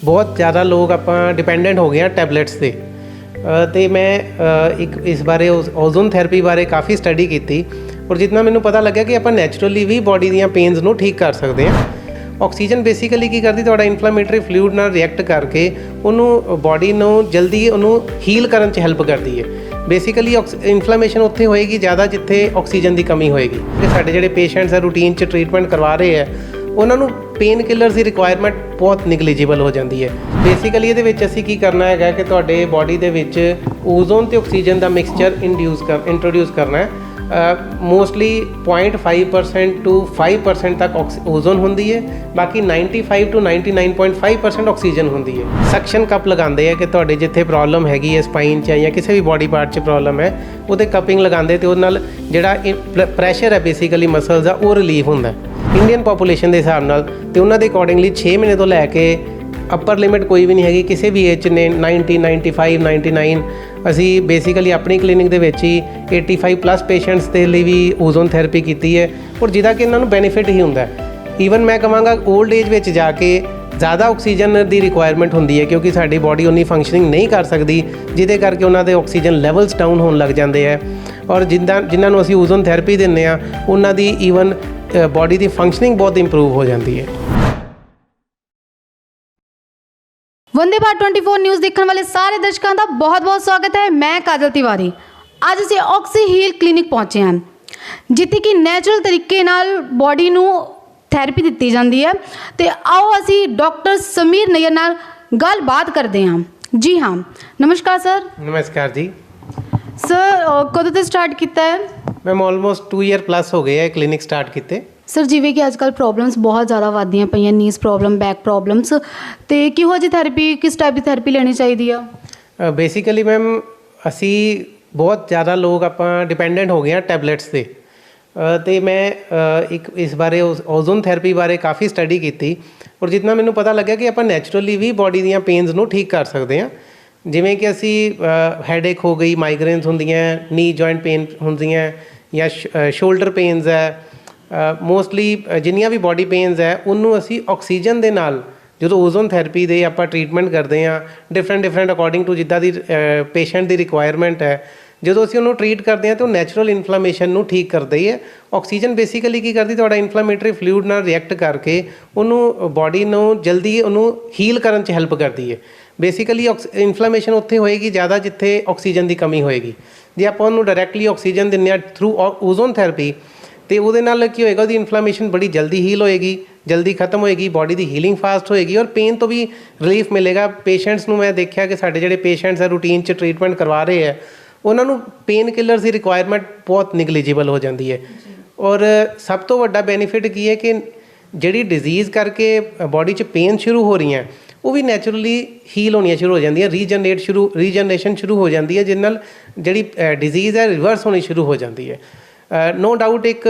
बहुत ज़्यादा लोग ਆਪਾਂ डिपेंडेंट हो गए हैं टैबलेट्स से तो मैं एक इस बारे ओजोन थैरेपी बारे काफ़ी स्टडी की और जितना मैंने पता लगा कि आप नैचुरली भी बॉडी ਦੀਆਂ पेन्स ਨੂੰ ठीक कर सकते हैं। ਆਕਸੀਜਨ ਬੇਸਿਕਲੀ ਕੀ ਕਰਦੀ ਤੁਹਾਡਾ ਇਨਫਲੇਮੇਟਰੀ ਫਲੂਇਡ ਨਾਲ ਰਿਐਕਟ ਕਰਕੇ ਉਹਨੂੰ ਬੋਡੀ ਨੂੰ ਜਲਦੀ ਉਹਨੂੰ ਹੀਲ ਕਰਨ 'ਚ ਹੈਲਪ ਕਰਦੀ ਹੈ। ਬੇਸਿਕਲੀ ਇਨਫਲੇਮੇਸ਼ਨ ਉੱਥੇ ਹੋਏਗੀ ਜ਼ਿਆਦਾ ਜਿੱਥੇ ਆਕਸੀਜਨ ਦੀ ਕਮੀ ਹੋਏਗੀ। ਸਾਡੇ ਜਿਹੜੇ ਪੇਸ਼ੈਂਟਸ ਆ ਰੂਟੀਨ 'ਚ ਟ੍ਰੀਟਮੈਂਟ ਕਰਵਾ ਰਹੇ ਆ ਉਹਨਾਂ ਨੂੰ ਪੇਨ ਕਿਲਰਸ ਦੀ ਰਿਕੁਆਇਰਮੈਂਟ ਬਹੁਤ ਨਿਗਲੀਜੀਬਲ ਹੋ ਜਾਂਦੀ ਹੈ। ਬੇਸਿਕਲੀ ਇਹਦੇ ਵਿੱਚ ਅਸੀਂ ਕੀ ਕਰਨਾ ਹੈਗਾ ਕਿ ਤੁਹਾਡੇ ਬੋਡੀ ਦੇ ਵਿੱਚ ਓਜ਼ੋਨ ਤੇ ਆਕਸੀਜਨ ਦਾ ਮਿਕਸਚਰ ਇੰਟਰੋਡਿਊਸ ਕਰਨਾ ਹੈ। ਮੋਸਟਲੀ 0.5% to 5% ਤੱਕ ਓਜ਼ੋਨ ਹੁੰਦੀ ਹੈ, ਬਾਕੀ 95 to 99.5% ਆਕਸੀਜਨ ਹੁੰਦੀ ਹੈ। ਸਕਸ਼ਨ ਕੱਪ ਲਗਾਉਂਦੇ ਆ ਕਿ ਤੁਹਾਡੇ ਜਿੱਥੇ ਪ੍ਰੋਬਲਮ ਹੈਗੀ ਹੈ ਸਪਾਈਨ 'ਚ ਜਾਂ ਕਿਸੇ ਵੀ ਬੋਡੀ ਪਾਰਟ 'ਚ ਪ੍ਰੋਬਲਮ ਹੈ ਉਹਦੇ ਕੱਪਿੰਗ ਲਗਾਉਂਦੇ ਤੇ ਉਹਦੇ ਨਾਲ ਜਿਹੜਾ ਪ੍ਰੈਸ਼ਰ ਹੈ ਬੇਸਿਕਲੀ ਮਸਲਸ ਦਾ ਉਹ ਰਿਲੀਫ ਹੁੰਦਾ। ਇੰਡੀਅਨ ਪੋਪੂਲੇਸ਼ਨ ਦੇ ਹਿਸਾਬ ਨਾਲ ਤੇ ਉਹਨਾਂ ਦੇ ਅਕੋਰਡਿੰਗਲੀ 6 ਮਹੀਨੇ ਤੋਂ ਲੈ ਕੇ ਅੱਪਰ ਲਿਮਿਟ ਕੋਈ ਵੀ ਨਹੀਂ ਹੈਗੀ ਕਿਸੇ ਵੀ ਏਜ 'ਚ ਨੇ 90 95 99 ਅਸੀਂ ਬੇਸਿਕਲੀ ਆਪਣੀ ਕਲੀਨਿਕ ਦੇ ਵਿੱਚ ਹੀ 85 ਪਲੱਸ ਪੇਸ਼ੈਂਟਸ ਦੇ ਲਈ ਵੀ ਓਜ਼ੋਨ ਥੈਰੇਪੀ ਕੀਤੀ ਹੈ ਔਰ ਜਿਹਦਾ ਕਿ ਇਹਨਾਂ ਨੂੰ ਬੈਨੀਫਿਟ ਹੀ ਹੁੰਦਾ। ਈਵਨ ਮੈਂ ਕਹਾਂਗਾ 올ਡ ਏਜ ਵਿੱਚ ਜਾ ਕੇ ज़्यादा ਆਕਸੀਜਨ ਦੀ ਰਿਕੁਆਇਰਮੈਂਟ ਹੁੰਦੀ ਹੈ ਕਿਉਂਕਿ ਸਾਡੀ ਬੋਡੀ ਉਨੀ ਫੰਕਸ਼ਨਿੰਗ ਨਹੀਂ ਕਰ ਸਕਦੀ ਜਿਹਦੇ ਕਰਕੇ ਉਹਨਾਂ ਦੇ ਆਕਸੀਜਨ ਲੈਵਲਸ ਡਾਊਨ ਹੋਣ ਲੱਗ ਜਾਂਦੇ ਹੈ ਔਰ ਜਿਨ੍ਹਾਂ ਨੂੰ ਅਸੀਂ ਓਜ਼ੋਨ ਥੈਰੇਪੀ ਦਿੰਦੇ ਹਾਂ ਉਹਨਾਂ ਦੀ ਈਵਨ ਬੋਡੀ ਦੀ ਫੰਕਸ਼ਨਿੰਗ ਬਹੁਤ ਇੰਪਰੂਵ ਹੋ ਜਾਂਦੀ ਹੈ। वंदे भारत 24 न्यूज़ देखने वाले सारे दर्शकों का बहुत बहुत स्वागत है। मैं काजल तिवारी अज असीं ऑक्सी हील क्लिनिक पहुंचे हैं जिथे कि नैचुरल तरीके नाल बॉडी नूं थैरेपी दी जाती है। तो आओ असीं डॉक्टर समीर नैयर नाल गलबात करते हैं। जी हाँ, नमस्कार सर। नमस्कार जी सर, कदों तो स्टार्ट किया है? मैम ऑलमोस्ट 2 ईयर प्लस हो गए है क्लिनिक स्टार्ट किए। सर जिवें कि अजकल प्रॉब्लम्स बहुत ज़्यादा वधियां पईयां, नीज प्रॉब्लम, बैक प्रॉब्लम्स, तो किहो जी थैरेपी किस टाइप की थैरेपी लेनी चाहिए? बेसिकली मैम असी बहुत ज़्यादा लोग आप डिपेंडेंट हो गए हैं टैबलेट्स से तो मैं एक इस बारे ओजोन थैरेपी बारे काफ़ी स्टडी की और जितना मैंने पता लगा कि आप नैचुरली भी बॉडी ਦੀਆਂ पेन्स ਨੂੰ ठीक कर सकते हैं। ਜਿਵੇਂ ਕਿ ਅਸੀਂ ਹੈਡੇਕ ਹੋ ਗਈ, ਮਾਈਗ੍ਰੇਨਸ ਹੁੰਦੀਆਂ, ਨੀ ਜੁਆਇੰਟ ਪੇਨ ਹੁੰਦੀਆਂ ਜਾਂ ਸ਼ੋਲਡਰ ਪੇਨਸ ਹੈ, ਮੋਸਟਲੀ ਜਿੰਨੀਆਂ ਵੀ ਬੋਡੀ ਪੇਨਸ ਹੈ ਉਹਨੂੰ ਅਸੀਂ ਆਕਸੀਜਨ ਦੇ ਨਾਲ ਜਦੋਂ ਓਜ਼ੋਨ ਥੈਰੇਪੀ ਦੇ ਆਪਾਂ ਟ੍ਰੀਟਮੈਂਟ ਕਰਦੇ ਹਾਂ ਡਿਫਰੈਂਟ ਅਕੋਰਡਿੰਗ ਟੂ ਜਿੱਦਾਂ ਦੀ ਪੇਸ਼ੈਂਟ ਦੀ ਰਿਕੁਆਇਰਮੈਂਟ ਹੈ ਜਦੋਂ ਅਸੀਂ ਉਹਨੂੰ ਟਰੀਟ ਕਰਦੇ ਹਾਂ ਤਾਂ ਉਹ ਨੈਚੁਰਲ ਇਨਫਲੇਮੇਸ਼ਨ ਨੂੰ ਠੀਕ ਕਰਦੀ ਹੈ। ਆਕਸੀਜਨ ਬੇਸਿਕਲੀ ਕੀ ਕਰਦੀ ਤੁਹਾਡਾ ਇਨਫਲੇਮੇਟਰੀ ਫਲੂਇਡ ਨਾਲ ਰਿਐਕਟ ਕਰਕੇ ਉਹਨੂੰ ਬੋਡੀ ਨੂੰ ਜਲਦੀ ਉਹਨੂੰ ਹੀਲ ਕਰਨ 'ਚ ਹੈਲਪ ਕਰਦੀ ਹੈ। ਬੇਸਿਕਲੀ ਇਨਫਲੇਮੇਸ਼ਨ ਉੱਥੇ ਹੋਏਗੀ ਜ਼ਿਆਦਾ ਜਿੱਥੇ ਆਕਸੀਜਨ ਦੀ ਕਮੀ ਹੋਏਗੀ। ਜੇ ਆਪਾਂ ਉਹਨੂੰ ਡਾਇਰੈਕਟਲੀ ਆਕਸੀਜਨ ਦਿੰਦੇ ਹਾਂ ਥਰੂ ਓਜ਼ੋਨ ਥੈਰੇਪੀ तो वो की होएगा उसकी इन्फ्लेमेशन बड़ी जल्दी हील होएगी, जल्दी खत्म होएगी, बॉडी की हीलिंग फास्ट होएगी और पेन तो भी रिलीफ मिलेगा। पेशेंट्स को मैं देखा कि साढ़े जो पेशेंट्स है रूटीन च ट्रीटमेंट करवा रहे हैं उन्होंने पेन किलर्स की रिक्वायरमेंट बहुत निगलीजिबल हो जाती है। और सब तो वड्डा बेनीफिट की है कि जी डिजीज़ करके बॉडी च पेन शुरू हो रही हैं वो भी नैचुरली हील होनी शुरू हो जाती है, रीजनरेशन शुरू हो जाती है जिन नाल जी डिजीज़ है रिवर्स होनी शुरू हो जाती है। नो डाउट एक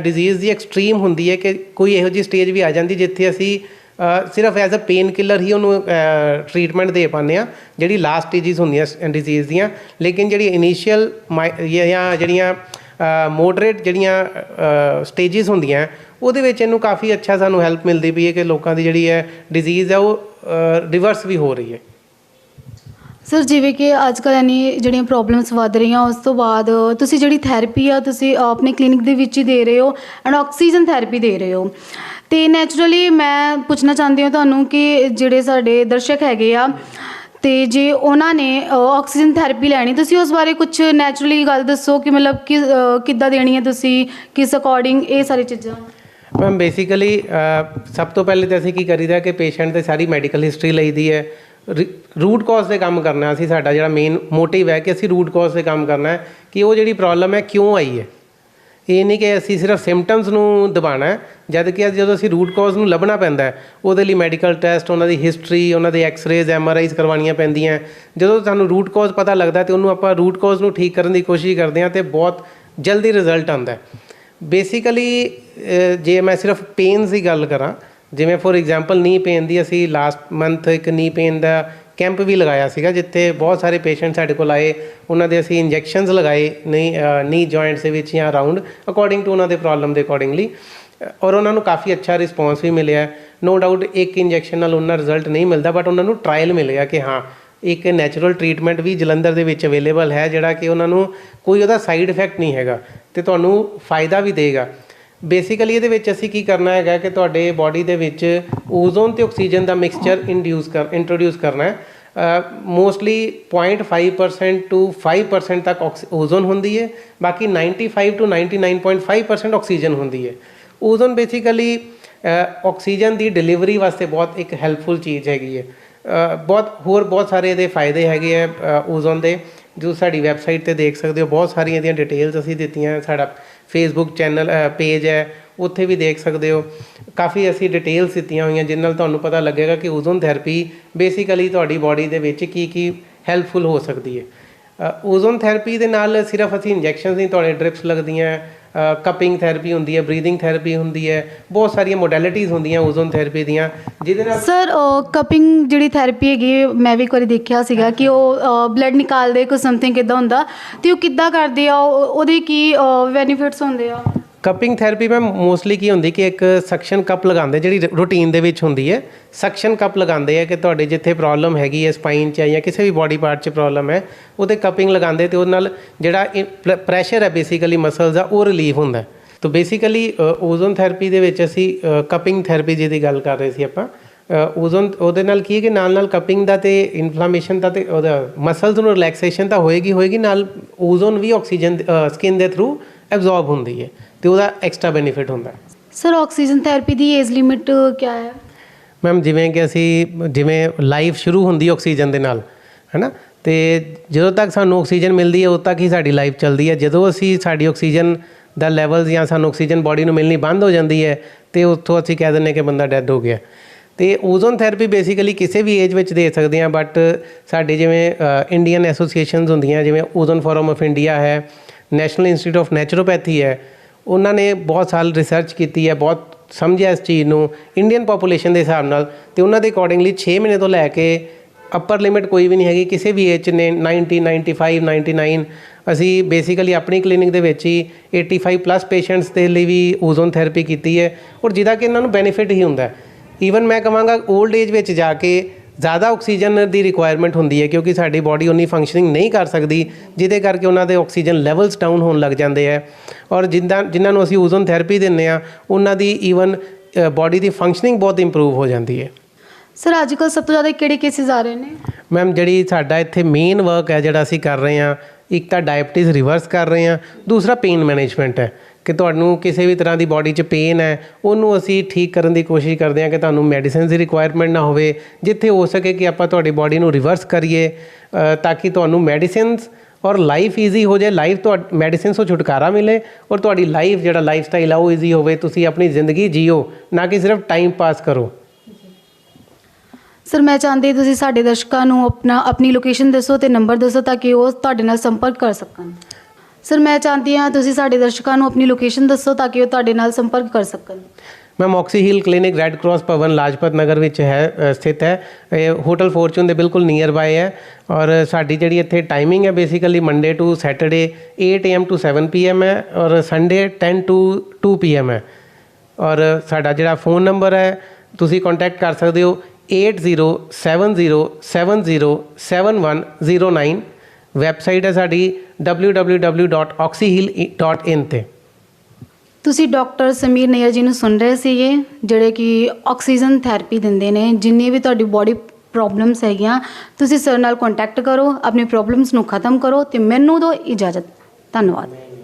डिजीज़ की एक्सट्रीम होंगी है कि कोई यहो जी स्टेज भी आ जाती जिथे असी सिर्फ एज अ पेन किलर ही उन्होंने ट्रीटमेंट दे पाने जी लास्ट स्टेजिज होंगे डिजीज़ दियाँ। लेकिन जी इनीशियल या जड़ियाँ मोडरेट जड़ियाँ स्टेजिज होंगे वो काफ़ी अच्छा सानू हैल्प मिलती पई है कि लोगों की जी है डिजीज़ है वो रिवर्स भी हो रही है। सर जिवें कि अजकल इन्नी ਜਿਹੜੀਆਂ ਪ੍ਰੋਬਲਮਸ ਵੱਧ ਰਹੀਆਂ ਉਸ ਤੋਂ ਬਾਅਦ ਤੁਸੀਂ ਜਿਹੜੀ ਥੈਰੇਪੀ ਆ ਤੁਸੀਂ ਆਪਣੇ ਕਲੀਨਿਕ ਦੇ ਵਿੱਚ ਹੀ ਦੇ ਰਹੇ ਹੋ ਐਂਡ ਆਕਸੀਜਨ ਥੈਰੇਪੀ ਦੇ ਰਹੇ ਹੋ ਤੇ ਨੈਚੁਰਲੀ ਮੈਂ ਪੁੱਛਣਾ ਚਾਹੁੰਦੀ ਹਾਂ ਤੁਹਾਨੂੰ ਕਿ ਜਿਹੜੇ ਸਾਡੇ ਦਰਸ਼ਕ ਹੈਗੇ ਆ ਤੇ ਜੇ ਉਹਨਾਂ ਨੇ ਆਕਸੀਜਨ ਥੈਰੇਪੀ ਲੈਣੀ ਤੁਸੀਂ ਉਸ ਬਾਰੇ ਕੁਝ ਨੈਚੁਰਲੀ ਗੱਲ ਦੱਸੋ ਕਿ ਮਤਲਬ ਕਿ ਕਿੱਦਾਂ ਦੇਣੀ ਹੈ ਤੁਸੀਂ ਕਿਸ ਅਕੋਰਡਿੰਗ ਇਹ ਸਾਰੀ ਚੀਜ਼ਾਂ। ਮੈਮ ਬੇਸਿਕਲੀ ਸਭ ਤੋਂ ਪਹਿਲੇ ਤਾਂ ਅਸੀਂ ਕੀ ਕਰੀਦਾ ਕਿ ਪੇਸ਼ੈਂਟ ਦੀ ਸਾਰੀ ਮੈਡੀਕਲ ਹਿਸਟਰੀ ਲਈਦੀ ਹੈ। रूट कॉज से काम करना असी साडा जिहड़ा मेन मोटिव है कि असी रूट कॉज से काम करना है कि वो जिहड़ी प्रॉब्लम है क्यों आई है। ये नहीं कि असी सिर्फ सिम्पटम्स नूं दबाना है जद कि जो असी रूट कॉज नूं लभना पैंदा है उहदे लई मैडिकल टैसट उन्हां दी हिस्टरी उन्हां दे एक्सरेज MRIs करवानियां पैंदियां। जो सानूं रूट कॉज पता लगदा तो उन्होंने आपां रूट कॉज नूं ठीक करन दी कोशिश करते हैं तो बहुत जल्दी रिजल्ट आंदा है। बेसिकली जे मैं सिर्फ पेन की गल करां जिमें फॉर एग्जाम्पल नी पेन की असी लास्ट मंथ एक नी पेन का कैंप भी लगाया सीगा जिथे बहुत सारे पेशेंट साढ़े कोल आए उन्होंने असी इंजैक्शनस लगाए नी जॉइंट्स या अराउंड अकॉर्डिंग टू उन्होंने प्रॉब्लम के अकॉर्डिंगली ਔਰ ਉਹਨਾਂ ਨੂੰ ਕਾਫੀ ਅੱਛਾ ਰਿਸਪੌਂਸ ਵੀ ਮਿਲਿਆ। ਨੋ ਡਾਊਟ ਇੱਕ ਇੰਜੈਕਸ਼ਨ ਨਾਲ ਉਹਨਾਂ ਰਿਜ਼ਲਟ ਨਹੀਂ ਮਿਲਦਾ, ਬਟ ਉਹਨਾਂ ਨੂੰ ਟਰਾਇਲ ਮਿਲ ਗਿਆ ਕਿ ਹਾਂ ਇੱਕ ਨੈਚੁਰਲ ਟਰੀਟਮੈਂਟ ਵੀ ਜਲੰਧਰ ਦੇ ਵਿੱਚ ਅਵੇਲੇਬਲ ਹੈ, ਜਿਹੜਾ ਕਿ ਉਹਨਾਂ ਨੂੰ ਕੋਈ ਉਹਦਾ ਸਾਈਡ ਇਫੈਕਟ ਨਹੀਂ ਹੈਗਾ ਅਤੇ ਤੁਹਾਨੂੰ ਫਾਇਦਾ ਵੀ ਦੇਗਾ। ਬੇਸਿਕਲੀ ਇਹਦੇ ਵਿੱਚ ਅਸੀਂ ਕੀ ਕਰਨਾ ਹੈਗਾ ਕਿ ਤੁਹਾਡੇ ਬਾਡੀ ਦੇ ਵਿੱਚ ਓਜ਼ੋਨ ਅਤੇ ਆਕਸੀਜਨ ਦਾ ਮਿਕਸਚਰ ਇੰਟਰੋਡਿਊਸ ਕਰਨਾ ਹੈ। ਮੋਸਟਲੀ 0.5% to 5% ਤੱਕ ਓਜ਼ੋਨ ਹੁੰਦੀ ਹੈ, ਬਾਕੀ 95 to 99.5% ਆਕਸੀਜਨ ਹੁੰਦੀ ਹੈ। ਓਜ਼ੋਨ ਬੇਸਿਕਲੀ ਆਕਸੀਜਨ ਦੀ ਡਿਲੀਵਰੀ ਵਾਸਤੇ ਬਹੁਤ ਇੱਕ ਹੈਲਪਫੁਲ ਚੀਜ਼ ਹੈਗੀ ਹੈ। ਬਹੁਤ ਸਾਰੇ ਇਹਦੇ ਫਾਇਦੇ ਹੈਗੇ ਆ ਓਜ਼ੋਨ ਦੇ, ਜੋ ਸਾਡੀ ਵੈਬਸਾਈਟ 'ਤੇ ਦੇਖ ਸਕਦੇ ਹੋ। ਬਹੁਤ ਸਾਰੀਆਂ ਇਹਦੀਆਂ ਡਿਟੇਲਸ ਅਸੀਂ ਦਿੱਤੀਆਂ, ਸਾਡਾ ਫੇਸਬੁੱਕ ਚੈਨਲ ਪੇਜ ਹੈ, ਉੱਥੇ ਵੀ ਦੇਖ ਸਕਦੇ ਹੋ। ਕਾਫੀ ਅਸੀਂ ਡਿਟੇਲਸ ਦਿੱਤੀਆਂ ਹੋਈਆਂ ਜਿਨ ਨਾਲ ਤੁਹਾਨੂੰ ਪਤਾ ਲੱਗੇਗਾ ਕਿ ਓਜ਼ੋਨ ਥੈਰੇਪੀ ਬੇਸਿਕਲੀ ਤੁਹਾਡੀ ਬਾਡੀ ਦੇ ਵਿੱਚ ਕੀ ਹੈਲਪਫੁਲ ਹੋ ਸਕਦੀ ਹੈ। ਓਜ਼ੋਨ ਥੈਰੇਪੀ ਦੇ ਨਾਲ ਸਿਰਫ ਅਸੀਂ ਇੰਜੈਕਸ਼ਨਸ ਨਹੀਂ, ਤੁਹਾਡੇ ਡ੍ਰਿਪਸ ਲੱਗਦੀਆਂ, ਕਪਿੰਗ ਥੈਰੇਪੀ ਹੁੰਦੀ ਹੈ, ਬਰੀਦਿੰਗ ਥੈਰੇਪੀ ਹੁੰਦੀ ਹੈ, ਬਹੁਤ ਸਾਰੀਆਂ ਮੋਡੈਲਿਟੀਜ਼ ਹੁੰਦੀਆਂ ਓਜ਼ੋਨ ਥੈਰੇਪੀ ਦੀਆਂ, ਜਿਹਦੇ ਨਾਲ ਸਰ ਕਪਿੰਗ ਜਿਹੜੀ ਥੈਰੇਪੀ ਹੈਗੀ ਮੈਂ ਵੀ ਇੱਕ ਵਾਰੀ ਦੇਖਿਆ ਸੀਗਾ ਕਿ ਉਹ ਬਲੱਡ ਨਿਕਾਲਦੇ ਕੋਈ ਸਮਥਿੰਗ ਕਿੱਦਾਂ ਹੁੰਦਾ, ਅਤੇ ਉਹ ਕਿੱਦਾਂ ਕਰਦੇ ਆ, ਉਹਦੇ ਕੀ ਬੈਨੀਫਿਟਸ ਹੁੰਦੇ ਆ? ਕਪਿੰਗ ਥੈਰੇਪੀ ਮੈਮ ਮੋਸਟਲੀ ਕੀ ਹੁੰਦੀ ਕਿ ਇੱਕ ਸਕਸ਼ਨ ਕੱਪ ਲਗਾਉਂਦੇ, ਜਿਹੜੀ ਰੂਟੀਨ ਦੇ ਵਿੱਚ ਹੁੰਦੀ ਹੈ। ਸਕਸ਼ਨ ਕੱਪ ਲਗਾਉਂਦੇ ਆ ਕਿ ਤੁਹਾਡੇ ਜਿੱਥੇ ਪ੍ਰੋਬਲਮ ਹੈਗੀ ਹੈ ਸਪਾਈਨ 'ਚ ਜਾਂ ਕਿਸੇ ਵੀ ਬਾਡੀ ਪਾਰਟ 'ਚ ਪ੍ਰੋਬਲਮ ਹੈ, ਉਹਦੇ ਕਪਿੰਗ ਲਗਾਉਂਦੇ ਅਤੇ ਉਹਦੇ ਨਾਲ ਜਿਹੜਾ ਪ੍ਰੈਸ਼ਰ ਹੈ ਬੇਸਿਕਲੀ ਮਸਲਸ ਦਾ ਉਹ ਰਿਲੀਫ ਹੁੰਦਾ। ਤਾਂ ਬੇਸਿਕਲੀ ਓਜ਼ੋਨ ਥੈਰੇਪੀ ਦੇ ਵਿੱਚ ਅਸੀਂ ਕਪਿੰਗ ਥੈਰੇਪੀ ਜਿਹਦੀ ਗੱਲ ਕਰ ਰਹੇ ਸੀ ਆਪਾਂ, ਓਜ਼ੋਨ ਉਹਦੇ ਨਾਲ ਕੀ ਹੈ ਕਿ ਨਾਲ ਕਪਿੰਗ ਦਾ ਅਤੇ ਇਨਫਲਾਮੇਸ਼ਨ ਦਾ ਅਤੇ ਉਹਦਾ ਮਸਲਸ ਨੂੰ ਰਿਲੈਕਸੇਸ਼ਨ ਤਾਂ ਹੋਏਗੀ, ਨਾਲ ਓਜ਼ੋਨ ਵੀ ਆਕਸੀਜਨ ਸਕਿਨ ਦੇ ਥਰੂ ਐਬਜ਼ੌਰਬ ਹੁੰਦੀ ਹੈ ਅਤੇ ਉਹਦਾ ਐਕਸਟਰਾ ਬੈਨੀਫਿਟ ਹੁੰਦਾ। ਸਰ ਆਕਸੀਜਨ ਥੈਰੇਪੀ ਦੀ ਏਜ ਲਿਮਿਟ ਕਿਆ ਹੈ? ਮੈਮ ਜਿਵੇਂ ਲਾਈਫ ਸ਼ੁਰੂ ਹੁੰਦੀ ਆਕਸੀਜਨ ਦੇ ਨਾਲ, ਹੈ ਨਾ, ਅਤੇ ਜਦੋਂ ਤੱਕ ਸਾਨੂੰ ਆਕਸੀਜਨ ਮਿਲਦੀ ਹੈ ਉਦੋਂ ਤੱਕ ਹੀ ਸਾਡੀ ਲਾਈਫ ਚੱਲਦੀ ਹੈ। ਜਦੋਂ ਸਾਡੀ ਆਕਸੀਜਨ ਦਾ ਲੈਵਲ ਜਾਂ ਸਾਨੂੰ ਆਕਸੀਜਨ ਬਾਡੀ ਨੂੰ ਮਿਲਣੀ ਬੰਦ ਹੋ ਜਾਂਦੀ ਹੈ ਅਤੇ ਉੱਥੋਂ ਅਸੀਂ ਕਹਿ ਦਿੰਦੇ ਕਿ ਬੰਦਾ ਡੈੱਡ ਹੋ ਗਿਆ। ਅਤੇ ਓਜ਼ੋਨ ਥੈਰੇਪੀ ਬੇਸਿਕਲੀ ਕਿਸੇ ਵੀ ਏਜ ਵਿੱਚ ਦੇ ਸਕਦੇ ਹਾਂ, ਬਟ ਸਾਡੇ ਜਿਵੇਂ ਇੰਡੀਅਨ ਐਸੋਸੀਏਸ਼ਨਸ ਹੁੰਦੀਆਂ, ਜਿਵੇਂ ਓਜ਼ੋਨ ਫੋਰਮ ਆਫ ਇੰਡੀਆ ਹੈ, ਨੈਸ਼ਨਲ ਇੰਸਟੀਟਿਊਟ ਆਫ ਨੈਚੁਰੋਪੈਥੀ ਹੈ, ਉਹਨਾਂ ਨੇ ਬਹੁਤ ਸਾਲ ਰਿਸਰਚ ਕੀਤੀ ਹੈ, ਬਹੁਤ ਸਮਝਿਆ ਇਸ ਚੀਜ਼ ਨੂੰ ਇੰਡੀਅਨ ਪਾਪੂਲੇਸ਼ਨ ਦੇ ਹਿਸਾਬ ਨਾਲ, ਅਤੇ ਉਹਨਾਂ ਦੇ ਅਕੋਰਡਿੰਗਲੀ 6 ਮਹੀਨੇ ਤੋਂ ਲੈ ਕੇ ਅੱਪਰ ਲਿਮਿਟ ਕੋਈ ਵੀ ਨਹੀਂ ਹੈਗੀ ਕਿਸੇ ਵੀ ਏਜ 'ਚ ਨੇ 90, 95, 99। ਅਸੀਂ ਬੇਸਿਕਲੀ ਆਪਣੀ ਕਲੀਨਿਕ ਦੇ ਵਿੱਚ ਹੀ 85+ ਪੇਸ਼ੈਂਟਸ ਦੇ ਲਈ ਵੀ ਓਜ਼ੋਨ ਥੈਰੇਪੀ ਕੀਤੀ ਹੈ, ਔਰ ਜਿਹਦਾ ਕਿ ਇਹਨਾਂ ਨੂੰ ਬੈਨੀਫਿਟ ਹੀ ਹੁੰਦਾ। ਈਵਨ ਮੈਂ ਕਹਾਂਗਾ ਓਲਡ ਏਜ ਵਿੱਚ ਜਾ ਕੇ ਜ਼ਿਆਦਾ ਆਕਸੀਜਨ ਦੀ ਰਿਕੁਆਇਰਮੈਂਟ ਹੁੰਦੀ ਹੈ, ਕਿਉਂਕਿ ਸਾਡੀ ਬਾਡੀ ਉਨੀ ਫੰਕਸ਼ਨਿੰਗ ਨਹੀਂ ਕਰ ਸਕਦੀ, ਜਿਹਦੇ ਕਰਕੇ ਉਹਨਾਂ ਦੇ ਆਕਸੀਜਨ ਲੈਵਲਸ ਡਾਊਨ ਹੋਣ ਲੱਗ ਜਾਂਦੇ ਹੈ। ਔਰ ਜਿਨ੍ਹਾਂ ਨੂੰ ਅਸੀਂ ਓਜ਼ੋਨ ਥੈਰੇਪੀ ਦਿੰਦੇ ਹਾਂ ਉਹਨਾਂ ਦੀ ਈਵਨ ਬਾਡੀ ਦੀ ਫੰਕਸ਼ਨਿੰਗ ਬਹੁਤ ਇੰਪਰੂਵ ਹੋ ਜਾਂਦੀ ਹੈ। ਸਰ ਅੱਜ ਕੱਲ੍ਹ ਸਭ ਤੋਂ ਜ਼ਿਆਦਾ ਕਿਹੜੇ ਕੇਸਿਸ ਆ ਰਹੇ ਨੇ? ਮੈਮ ਜਿਹੜੀ ਸਾਡਾ ਇੱਥੇ ਮੇਨ ਵਰਕ ਹੈ ਜਿਹੜਾ ਅਸੀਂ ਕਰ ਰਹੇ ਹਾਂ, ਇੱਕ ਤਾਂ ਡਾਇਬਟੀਜ਼ ਰਿਵਰਸ ਕਰ ਰਹੇ ਹਾਂ, ਦੂਸਰਾ ਪੇਨ ਮੈਨੇਜਮੈਂਟ ਹੈ ਕਿ ਤੁਹਾਨੂੰ ਕਿਸੇ ਵੀ ਤਰ੍ਹਾਂ ਦੀ ਬਾਡੀ 'ਚ ਪੇਨ ਹੈ ਉਹਨੂੰ ਅਸੀਂ ਠੀਕ ਕਰਨ ਦੀ ਕੋਸ਼ਿਸ਼ ਕਰਦੇ ਹਾਂ ਕਿ ਤੁਹਾਨੂੰ ਮੈਡੀਸਿਨਸ ਦੀ ਰਿਕੁਆਇਰਮੈਂਟ ਨਾ ਹੋਵੇ, ਜਿੱਥੇ ਹੋ ਸਕੇ ਕਿ ਆਪਾਂ ਤੁਹਾਡੀ ਬਾਡੀ ਨੂੰ ਰਿਵਰਸ ਕਰੀਏ ਤਾਂ ਕਿ ਤੁਹਾਨੂੰ ਮੈਡੀਸਿਨਸ ਔਰ ਲਾਈਫ ਈਜ਼ੀ ਹੋ ਜਾਏ, ਮੈਡੀਸਿਨਸ ਤੋਂ ਛੁਟਕਾਰਾ ਮਿਲੇ ਔਰ ਤੁਹਾਡੀ ਲਾਈਫ ਜਿਹੜਾ ਲਾਈਫ ਸਟਾਈਲ ਆ ਉਹ ਈਜ਼ੀ ਹੋਵੇ, ਤੁਸੀਂ ਆਪਣੀ ਜ਼ਿੰਦਗੀ ਜੀਓ, ਨਾ ਕਿ ਸਿਰਫ ਟਾਈਮ ਪਾਸ ਕਰੋ। ਸਰ ਮੈਂ ਚਾਹੁੰਦੀ ਤੁਸੀਂ ਸਾਡੇ ਦਰਸ਼ਕਾਂ ਨੂੰ ਆਪਣੀ ਲੋਕੇਸ਼ਨ ਦੱਸੋ ਅਤੇ ਨੰਬਰ ਦੱਸੋ ਤਾਂ ਕਿ ਉਹ ਤੁਹਾਡੇ ਨਾਲ ਸੰਪਰਕ ਕਰ ਸਕਣ। ਸਰ ਮੈਂ ਚਾਹੁੰਦੀ ਹਾਂ ਤੁਸੀਂ ਸਾਡੇ ਦਰਸ਼ਕਾਂ ਨੂੰ ਆਪਣੀ ਲੋਕੇਸ਼ਨ ਦੱਸੋ ਤਾਂ ਕਿ ਉਹ ਤੁਹਾਡੇ ਨਾਲ ਸੰਪਰਕ ਕਰ ਸਕਣ। ਮੈਮ ਆਕਸੀ ਹਿਲ ਕਲੀਨਿਕ ਰੈੱਡ ਕ੍ਰਾਸ ਭਵਨ ਲਾਜਪਤ ਨਗਰ ਵਿੱਚ ਸਥਿਤ ਹੈ। ਇਹ ਹੋਟਲ ਫੋਰਚੂਨ ਦੇ ਬਿਲਕੁਲ ਨੀਅਰ ਬਾਏ ਹੈ। ਔਰ ਸਾਡੀ ਜਿਹੜੀ ਇੱਥੇ ਟਾਈਮਿੰਗ ਹੈ basically Monday to Saturday 8 AM to 7 PM ਹੈ ਔਰ ਸੰਡੇ 10 to 2 PM ਹੈ। ਔਰ ਸਾਡਾ ਜਿਹੜਾ ਫ਼ੋਨ ਨੰਬਰ ਹੈ ਤੁਸੀਂ ਕੰਟੈਕਟ ਕਰ ਸਕਦੇ ਹੋ 8070707109। ਵੈਬਸਾਈਟ ਹੈ ਸਾਡੀ www.oxyheal.in 'ਤੇ। ਤੁਸੀਂ ਡਾਕਟਰ ਸਮੀਰ ਨਈਅਰ ਜੀ ਨੂੰ ਸੁਣ ਰਹੇ ਸੀਗੇ, ਜਿਹੜੇ ਕਿ ਆਕਸੀਜਨ ਥੈਰੇਪੀ ਦਿੰਦੇ ਨੇ। ਜਿੰਨੀ ਵੀ ਤੁਹਾਡੀ ਬਾਡੀ ਪ੍ਰੋਬਲਮਸ ਹੈਗੀਆਂ ਤੁਸੀਂ ਸਰ ਨਾਲ ਕੰਟੈਕਟ ਕਰੋ, ਆਪਣੀ ਪ੍ਰੋਬਲਮਸ ਨੂੰ ਖਤਮ ਕਰੋ ਅਤੇ ਮੈਨੂੰ ਦਿਓ ਇਜਾਜ਼ਤ। ਧੰਨਵਾਦ।